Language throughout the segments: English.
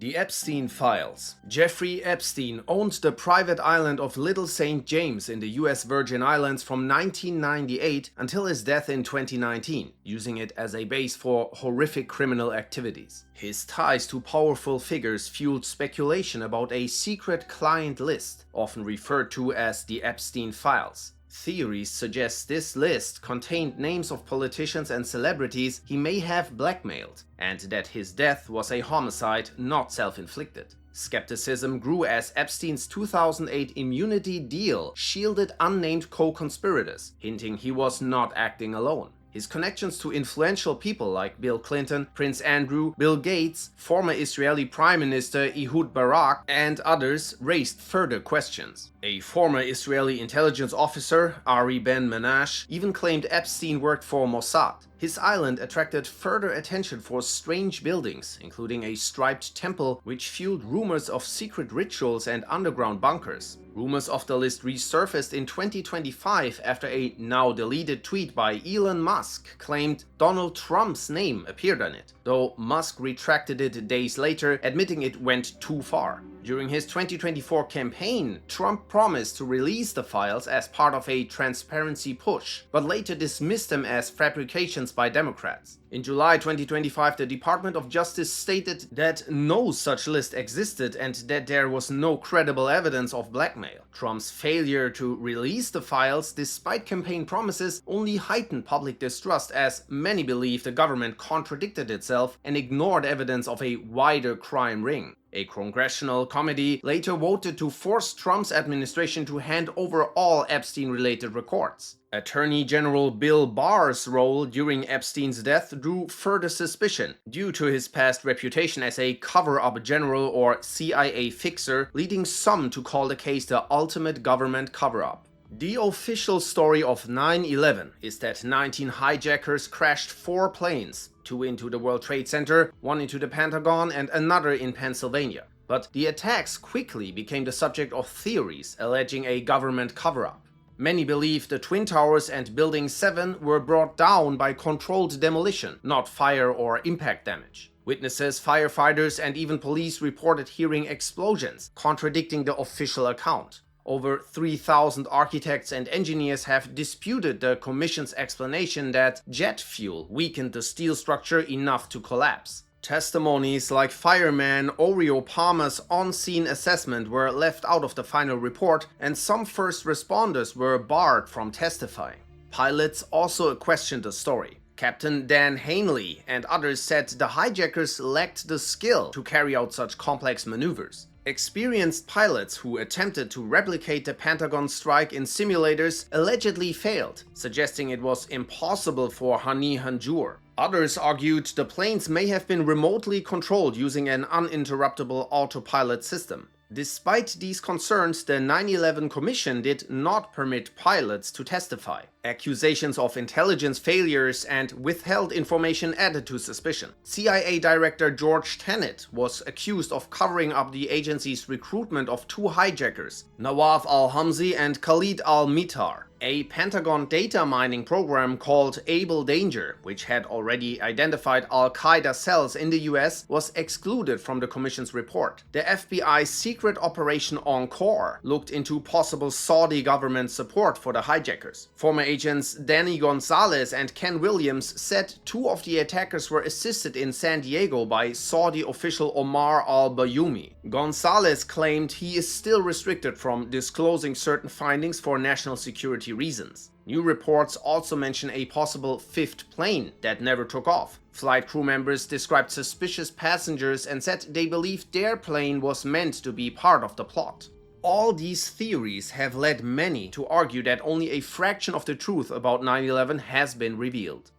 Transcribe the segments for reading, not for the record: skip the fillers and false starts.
The Epstein Files. Jeffrey Epstein owned the private island of Little St. James in the US Virgin Islands from 1998 until his death in 2019, using it as a base for horrific criminal activities. His ties to powerful figures fueled speculation about a secret client list, often referred to as the Epstein Files. Theories suggest this list contained names of politicians and celebrities he may have blackmailed, and that his death was a homicide, not self-inflicted. Skepticism grew as Epstein's 2008 immunity deal shielded unnamed co-conspirators, hinting he was not acting alone. His connections to influential people like Bill Clinton, Prince Andrew, Bill Gates, former Israeli Prime Minister Ehud Barak, and others raised further questions. A former Israeli intelligence officer, Ari Ben Menash, even claimed Epstein worked for Mossad. His island attracted further attention for strange buildings, including a striped temple which fueled rumors of secret rituals and underground bunkers. Rumors of the list resurfaced in 2025 after a now-deleted tweet by Elon Musk claimed Donald Trump's name appeared on it, though Musk retracted it days later, admitting it went too far. During his 2024 campaign, Trump promised to release the files as part of a transparency push, but later dismissed them as fabrications by Democrats. In July 2025, the Department of Justice stated that no such list existed and that there was no credible evidence of blackmail. Trump's failure to release the files, despite campaign promises, only heightened public distrust as many believe the government contradicted itself and ignored evidence of a wider crime ring. A congressional committee later voted to force Trump's administration to hand over all Epstein-related records. Attorney General Bill Barr's role during Epstein's death drew further suspicion, due to his past reputation as a cover-up general or CIA fixer, leading some to call the case the ultimate government cover-up. The official story of 9/11 is that 19 hijackers crashed 4 planes, 2 into the World Trade Center, 1 into the Pentagon, and another in Pennsylvania. But the attacks quickly became the subject of theories alleging a government cover-up. Many believe the Twin Towers and Building 7 were brought down by controlled demolition, not fire or impact damage. Witnesses, firefighters, and even police reported hearing explosions, contradicting the official account. Over 3,000 architects and engineers have disputed the commission's explanation that jet fuel weakened the steel structure enough to collapse. Testimonies like fireman Oreo Palmer's on-scene assessment were left out of the final report, and some first responders were barred from testifying. Pilots also questioned the story. Captain Dan Hanley and others said the hijackers lacked the skill to carry out such complex maneuvers. Experienced pilots who attempted to replicate the Pentagon strike in simulators allegedly failed, suggesting it was impossible for Hani Hanjour. Others argued the planes may have been remotely controlled using an uninterruptible autopilot system. Despite these concerns, the 9/11 Commission did not permit pilots to testify. Accusations of intelligence failures and withheld information added to suspicion. CIA Director George Tenet was accused of covering up the agency's recruitment of 2 hijackers, Nawaf al-Hamzi and Khalid al-Mitar. A Pentagon data mining program called Able Danger, which had already identified Al-Qaeda cells in the US, was excluded from the Commission's report. The FBI's secret Operation Encore looked into possible Saudi government support for the hijackers. Former agents Danny Gonzalez and Ken Williams said 2 of the attackers were assisted in San Diego by Saudi official Omar al-Bayoumi. Gonzalez claimed he is still restricted from disclosing certain findings for national security reasons. New reports also mention a possible 5th plane that never took off. Flight crew members described suspicious passengers and said they believed their plane was meant to be part of the plot. All these theories have led many to argue that only a fraction of the truth about 9/11 has been revealed.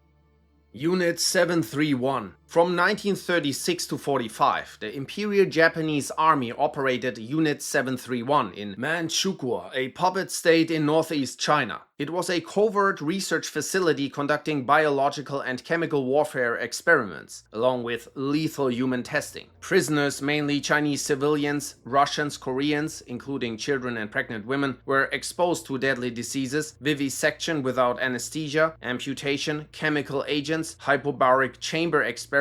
Unit 731. From 1936 to 45, the Imperial Japanese Army operated Unit 731 in Manchukuo, a puppet state in northeast China. It was a covert research facility conducting biological and chemical warfare experiments, along with lethal human testing. Prisoners, mainly Chinese civilians, Russians, Koreans, including children and pregnant women, were exposed to deadly diseases, vivisection without anesthesia, amputation, chemical agents, hyperbaric chamber experiments,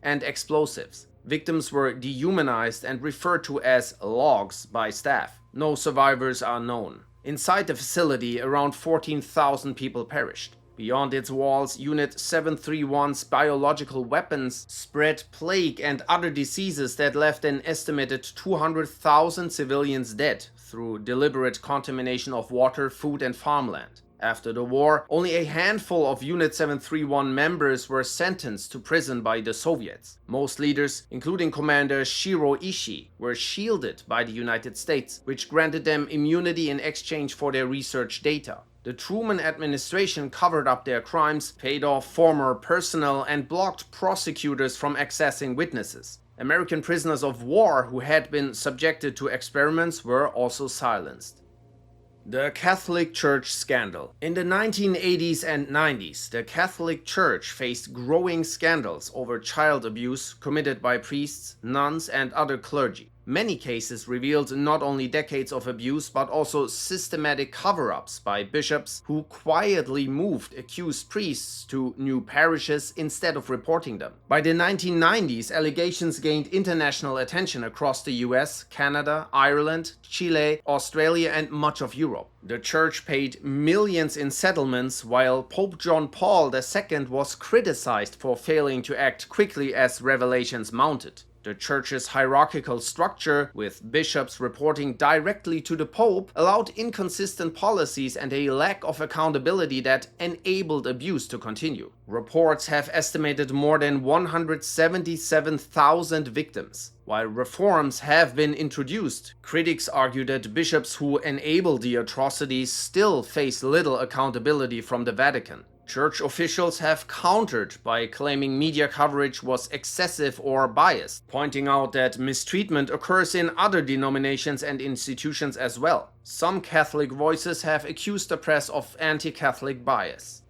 and explosives. Victims were dehumanized and referred to as logs by staff. No survivors are known. Inside the facility, around 14,000 people perished. Beyond its walls, Unit 731's biological weapons spread plague and other diseases that left an estimated 200,000 civilians dead through deliberate contamination of water, food, and farmland. After the war, only a handful of Unit 731 members were sentenced to prison by the Soviets. Most leaders, including Commander Shiro Ishii, were shielded by the United States, which granted them immunity in exchange for their research data. The Truman administration covered up their crimes, paid off former personnel, and blocked prosecutors from accessing witnesses. American prisoners of war who had been subjected to experiments were also silenced. The Catholic Church scandal. In the 1980s and 90s, the Catholic Church faced growing scandals over child abuse committed by priests, nuns, and other clergy. Many cases revealed not only decades of abuse but also systematic cover-ups by bishops who quietly moved accused priests to new parishes instead of reporting them. By the 1990s, allegations gained international attention across the US, Canada, Ireland, Chile, Australia, and much of Europe. The church paid millions in settlements, while Pope John Paul II was criticized for failing to act quickly as revelations mounted. The church's hierarchical structure, with bishops reporting directly to the Pope, allowed inconsistent policies and a lack of accountability that enabled abuse to continue. Reports have estimated more than 177,000 victims. While reforms have been introduced, critics argue that bishops who enabled the atrocities still face little accountability from the Vatican. Church officials have countered by claiming media coverage was excessive or biased, pointing out that mistreatment occurs in other denominations and institutions as well. Some Catholic voices have accused the press of anti-Catholic bias.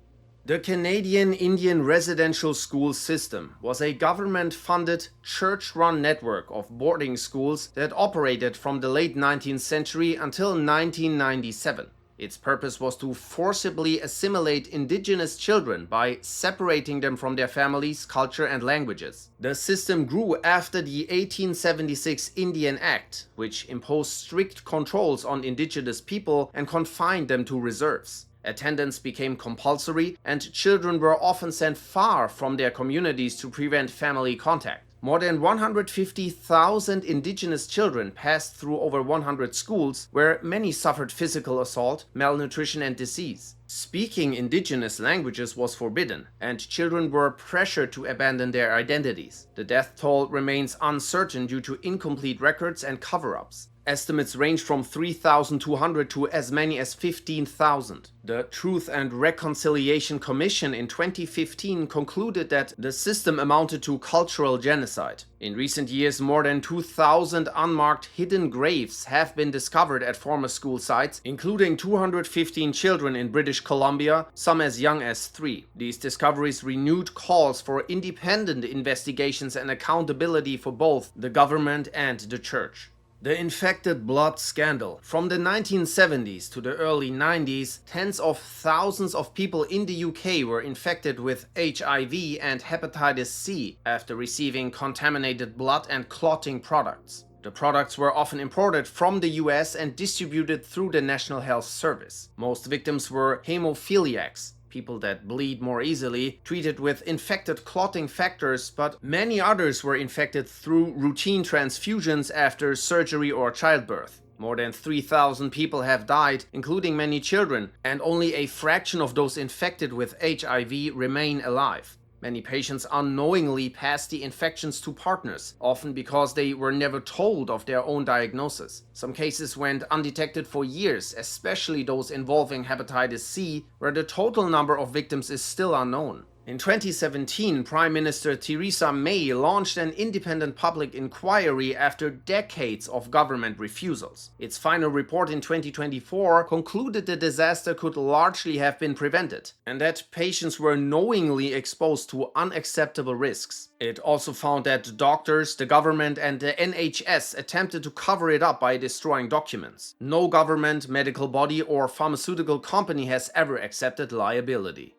The Canadian Indian residential school system was a government-funded, church-run network of boarding schools that operated from the late 19th century until 1997. Its purpose was to forcibly assimilate indigenous children by separating them from their families, culture, and languages. The system grew after the 1876 Indian Act, which imposed strict controls on indigenous people and confined them to reserves. Attendance became compulsory, and children were often sent far from their communities to prevent family contact. More than 150,000 indigenous children passed through over 100 schools, where many suffered physical assault, malnutrition, and disease. Speaking indigenous languages was forbidden, and children were pressured to abandon their identities. The death toll remains uncertain due to incomplete records and cover-ups. Estimates range from 3,200 to as many as 15,000. The Truth and Reconciliation Commission in 2015 concluded that the system amounted to cultural genocide. In recent years, more than 2,000 unmarked hidden graves have been discovered at former school sites, including 215 children in British Columbia, some as young as 3. These discoveries renewed calls for independent investigations and accountability for both the government and the church. The infected blood scandal. From the 1970s to the early 90s, tens of thousands of people in the UK were infected with HIV and hepatitis C after receiving contaminated blood and clotting products. The products were often imported from the US and distributed through the National Health Service. Most victims were hemophiliacs, people that bleed more easily, treated with infected clotting factors, but many others were infected through routine transfusions after surgery or childbirth. More than 3,000 people have died, including many children, and only a fraction of those infected with HIV remain alive. Many patients unknowingly pass the infections to partners, often because they were never told of their own diagnosis. Some cases went undetected for years, especially those involving hepatitis C, where the total number of victims is still unknown. In 2017, Prime Minister Theresa May launched an independent public inquiry after decades of government refusals. Its final report in 2024 concluded the disaster could largely have been prevented, and that patients were knowingly exposed to unacceptable risks. It also found that doctors, the government, and the NHS attempted to cover it up by destroying documents. No government, medical body, or pharmaceutical company has ever accepted liability.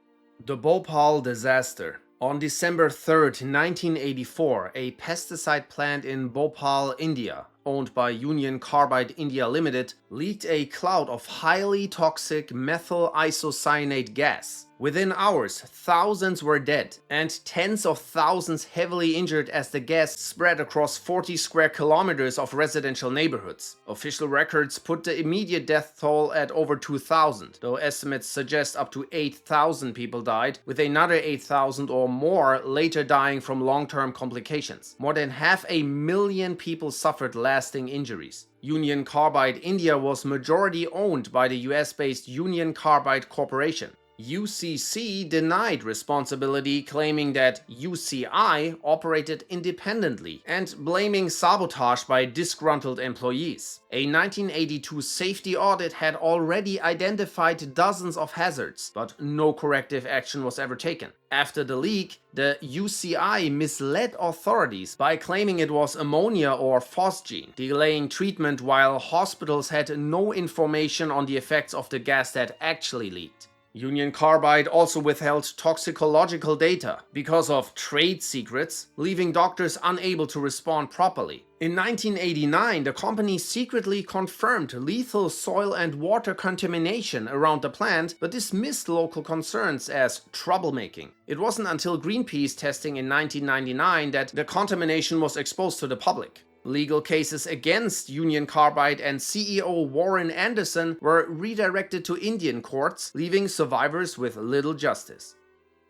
The Bhopal Disaster. On December 3rd, 1984, a pesticide plant in Bhopal, India, owned by Union Carbide India Limited, leaked a cloud of highly toxic methyl isocyanate gas. Within hours, thousands were dead and tens of thousands heavily injured as the gas spread across 40 square kilometers of residential neighborhoods. Official records put the immediate death toll at over 2,000, though estimates suggest up to 8,000 people died, with another 8,000 or more later dying from long-term complications. More than 500,000 people suffered lasting injuries. Union Carbide India was majority owned by the US-based Union Carbide Corporation. UCC denied responsibility, claiming that UCI operated independently and blaming sabotage by disgruntled employees. A 1982 safety audit had already identified dozens of hazards, but no corrective action was ever taken. After the leak, the UCI misled authorities by claiming it was ammonia or phosgene, delaying treatment while hospitals had no information on the effects of the gas that actually leaked. Union Carbide also withheld toxicological data because of trade secrets, leaving doctors unable to respond properly. In 1989, the company secretly confirmed lethal soil and water contamination around the plant, but dismissed local concerns as troublemaking. It wasn't until Greenpeace testing in 1999 that the contamination was exposed to the public. Legal cases against Union Carbide and CEO Warren Anderson were redirected to Indian courts, leaving survivors with little justice.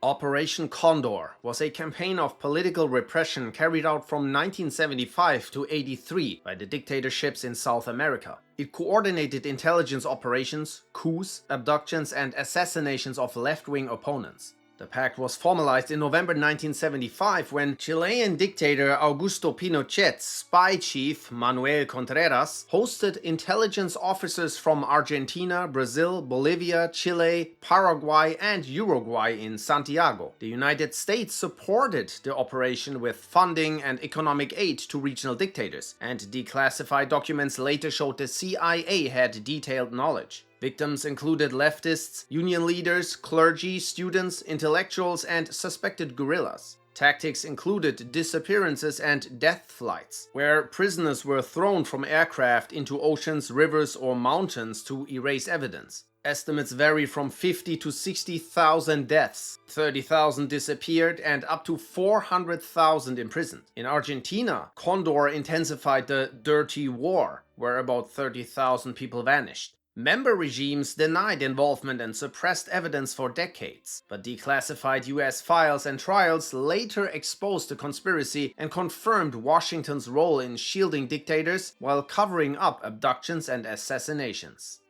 Operation Condor was a campaign of political repression carried out from 1975 to 83 by the dictatorships in South America. It coordinated intelligence operations, coups, abductions, and assassinations of left-wing opponents. The pact was formalized in November 1975 when Chilean dictator Augusto Pinochet's spy chief Manuel Contreras hosted intelligence officers from Argentina, Brazil, Bolivia, Chile, Paraguay, and Uruguay in Santiago. The United States supported the operation with funding and economic aid to regional dictators, and declassified documents later showed the CIA had detailed knowledge. Victims included leftists, union leaders, clergy, students, intellectuals, and suspected guerrillas. Tactics included disappearances and death flights, where prisoners were thrown from aircraft into oceans, rivers, or mountains to erase evidence. Estimates vary from 50 to 60,000 deaths, 30,000 disappeared, and up to 400,000 imprisoned. In Argentina, Condor intensified the Dirty War, where about 30,000 people vanished. Member regimes denied involvement and suppressed evidence for decades, but declassified US files and trials later exposed the conspiracy and confirmed Washington's role in shielding dictators while covering up abductions and assassinations.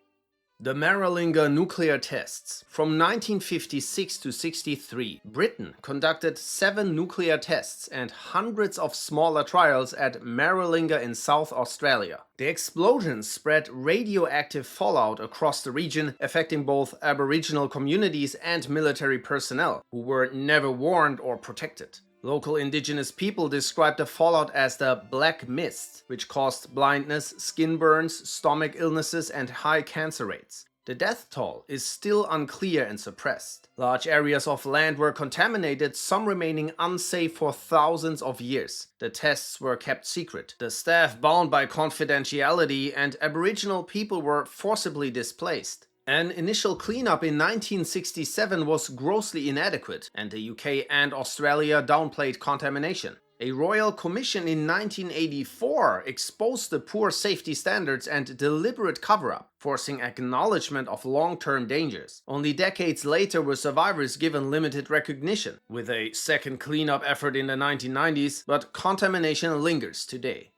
The Maralinga nuclear tests. From 1956 to 63, Britain conducted 7 nuclear tests and hundreds of smaller trials at Maralinga in South Australia. The explosions spread radioactive fallout across the region, affecting both Aboriginal communities and military personnel, who were never warned or protected. Local indigenous people described the fallout as the Black Mist, which caused blindness, skin burns, stomach illnesses, and high cancer rates. The death toll is still unclear and suppressed. Large areas of land were contaminated, some remaining unsafe for thousands of years. The tests were kept secret, the staff bound by confidentiality, and Aboriginal people were forcibly displaced. An initial cleanup in 1967 was grossly inadequate, and the UK and Australia downplayed contamination. A royal commission in 1984 exposed the poor safety standards and deliberate cover-up, forcing acknowledgement of long-term dangers. Only decades later were survivors given limited recognition, with a second cleanup effort in the 1990s, but contamination lingers today.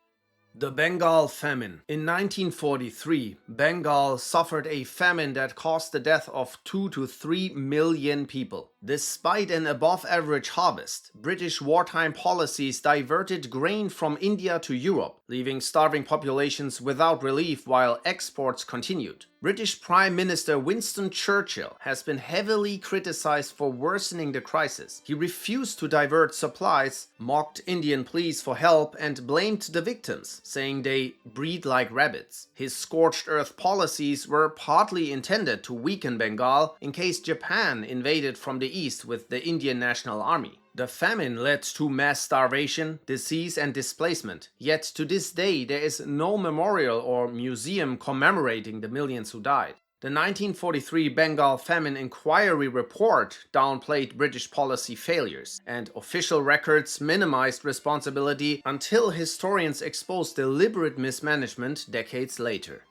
The Bengal Famine. In 1943, Bengal suffered a famine that caused the death of 2 to 3 million people. Despite an above-average harvest, British wartime policies diverted grain from India to Europe, leaving starving populations without relief while exports continued. British Prime Minister Winston Churchill has been heavily criticized for worsening the crisis. He refused to divert supplies, mocked Indian pleas for help, and blamed the victims, saying they breed like rabbits. His scorched earth policies were partly intended to weaken Bengal in case Japan invaded from the east with the Indian National Army. The famine led to mass starvation, disease, and displacement, yet to this day there is no memorial or museum commemorating the millions who died. The 1943 Bengal Famine Inquiry report downplayed British policy failures, and official records minimized responsibility until historians exposed deliberate mismanagement decades later.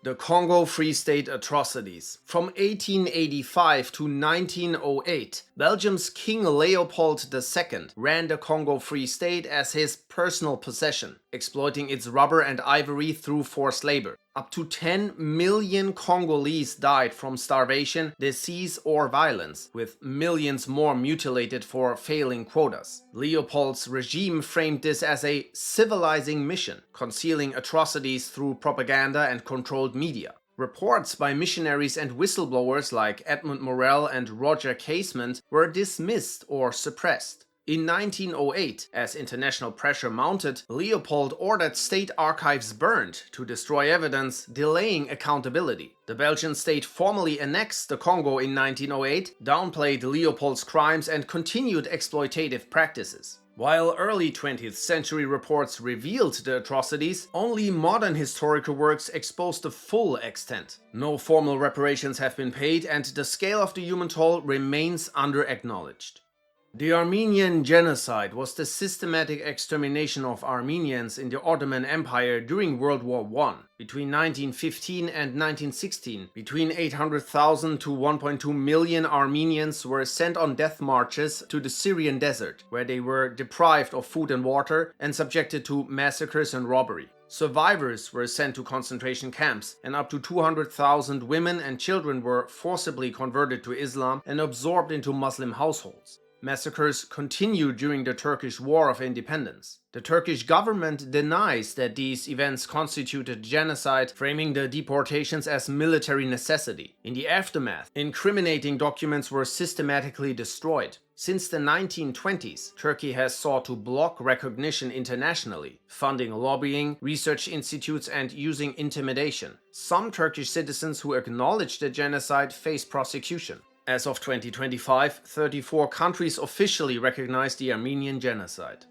The Congo Free State Atrocities. From 1885 to 1908, Belgium's King Leopold II ran the Congo Free State as his personal possession, exploiting its rubber and ivory through forced labor. Up to 10 million Congolese died from starvation, disease, or violence, with millions more mutilated for failing quotas. Leopold's regime framed this as a civilizing mission, concealing atrocities through propaganda and controlled media. Reports by missionaries and whistleblowers like Edmund Morel and Roger Casement were dismissed or suppressed. In 1908, as international pressure mounted, Leopold ordered state archives burned to destroy evidence, delaying accountability. The Belgian state formally annexed the Congo in 1908, downplayed Leopold's crimes, and continued exploitative practices. While early 20th century reports revealed the atrocities, only modern historical works expose the full extent. No formal reparations have been paid, and the scale of the human toll remains under-acknowledged. The Armenian Genocide was the systematic extermination of Armenians in the Ottoman Empire during World War I. Between 1915 and 1916, between 800,000 to 1.2 million Armenians were sent on death marches to the Syrian desert, where they were deprived of food and water and subjected to massacres and robbery. Survivors were sent to concentration camps, and up to 200,000 women and children were forcibly converted to Islam and absorbed into Muslim households. Massacres continued during the Turkish War of Independence. The Turkish government denies that these events constituted genocide, framing the deportations as military necessity. In the aftermath, incriminating documents were systematically destroyed. Since the 1920s, Turkey has sought to block recognition internationally, funding lobbying, research institutes, and using intimidation. Some Turkish citizens who acknowledge the genocide face prosecution. As of 2025, 34 countries officially recognize the Armenian Genocide.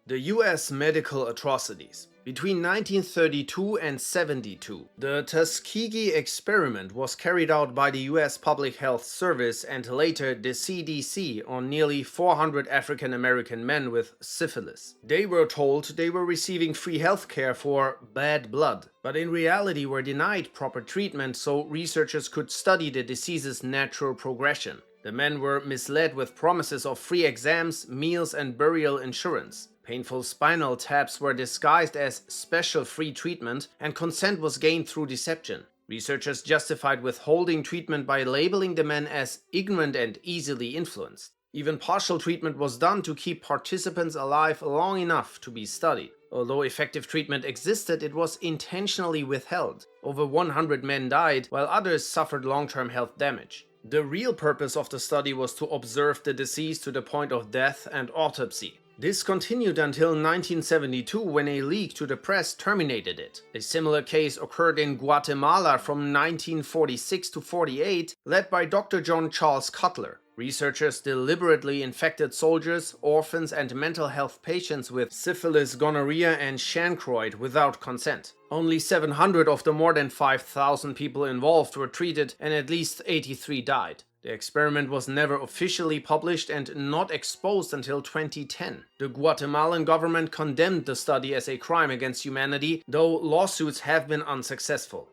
The US medical atrocities. Between 1932 and 72, the Tuskegee experiment was carried out by the US Public Health Service and later the CDC on nearly 400 African American men with syphilis. They were told they were receiving free healthcare for bad blood, but in reality were denied proper treatment so researchers could study the disease's natural progression. The men were misled with promises of free exams, meals, and burial insurance. Painful spinal taps were disguised as special free treatment, and consent was gained through deception. Researchers justified withholding treatment by labeling the men as ignorant and easily influenced. Even partial treatment was done to keep participants alive long enough to be studied. Although effective treatment existed, it was intentionally withheld. Over 100 men died, while others suffered long-term health damage. The real purpose of the study was to observe the disease to the point of death and autopsy. This continued until 1972 when a leak to the press terminated it. A similar case occurred in Guatemala from 1946 to 48, led by Dr. John Charles Cutler. Researchers deliberately infected soldiers, orphans, and mental health patients with syphilis, gonorrhea, and chancroid without consent. Only 700 of the more than 5,000 people involved were treated, and at least 83 died. The experiment was never officially published and not exposed until 2010. The Guatemalan government condemned the study as a crime against humanity, though lawsuits have been unsuccessful.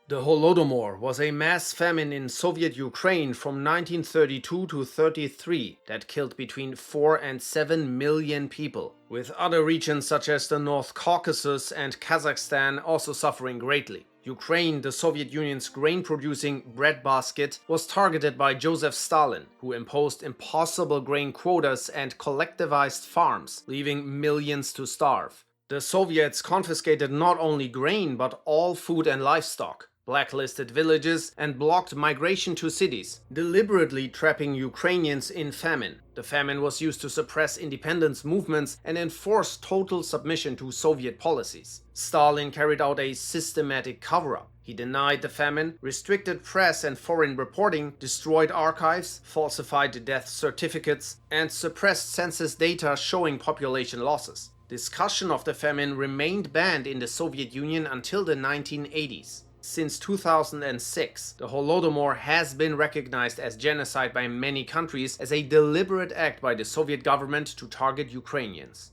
The Holodomor was a mass famine in Soviet Ukraine from 1932 to 33 that killed between 4 and 7 million people, with other regions such as the North Caucasus and Kazakhstan also suffering greatly. Ukraine, the Soviet Union's grain-producing breadbasket, was targeted by Joseph Stalin, who imposed impossible grain quotas and collectivized farms, leaving millions to starve. The Soviets confiscated not only grain but all food and livestock, blacklisted villages, and blocked migration to cities, deliberately trapping Ukrainians in famine. The famine was used to suppress independence movements and enforce total submission to Soviet policies. Stalin carried out a systematic cover-up. He denied the famine, restricted press and foreign reporting, destroyed archives, falsified death certificates, and suppressed census data showing population losses. Discussion of the famine remained banned in the Soviet Union until the 1980s. Since 2006, the Holodomor has been recognized as genocide by many countries as a deliberate act by the Soviet government to target Ukrainians.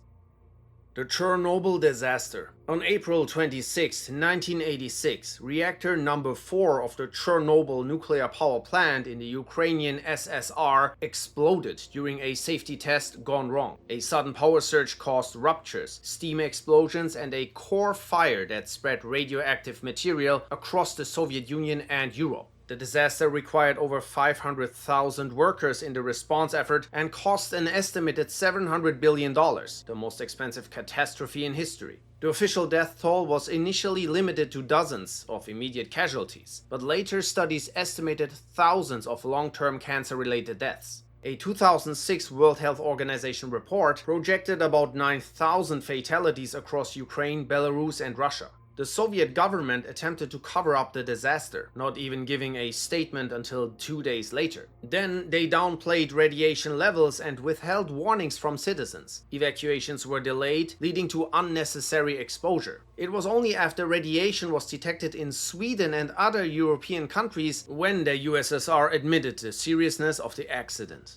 The Chernobyl disaster. On April 26, 1986, reactor number 4 of the Chernobyl nuclear power plant in the Ukrainian SSR exploded during a safety test gone wrong. A sudden power surge caused ruptures, steam explosions, and a core fire that spread radioactive material across the Soviet Union and Europe. The disaster required over 500,000 workers in the response effort and cost an estimated $700 billion, the most expensive catastrophe in history. The official death toll was initially limited to dozens of immediate casualties, but later studies estimated thousands of long-term cancer-related deaths. A 2006 World Health Organization report projected about 9,000 fatalities across Ukraine, Belarus, and Russia. The Soviet government attempted to cover up the disaster, not even giving a statement until 2 days later. Then they downplayed radiation levels and withheld warnings from citizens. Evacuations were delayed, leading to unnecessary exposure. It was only after radiation was detected in Sweden and other European countries when the USSR admitted the seriousness of the accident.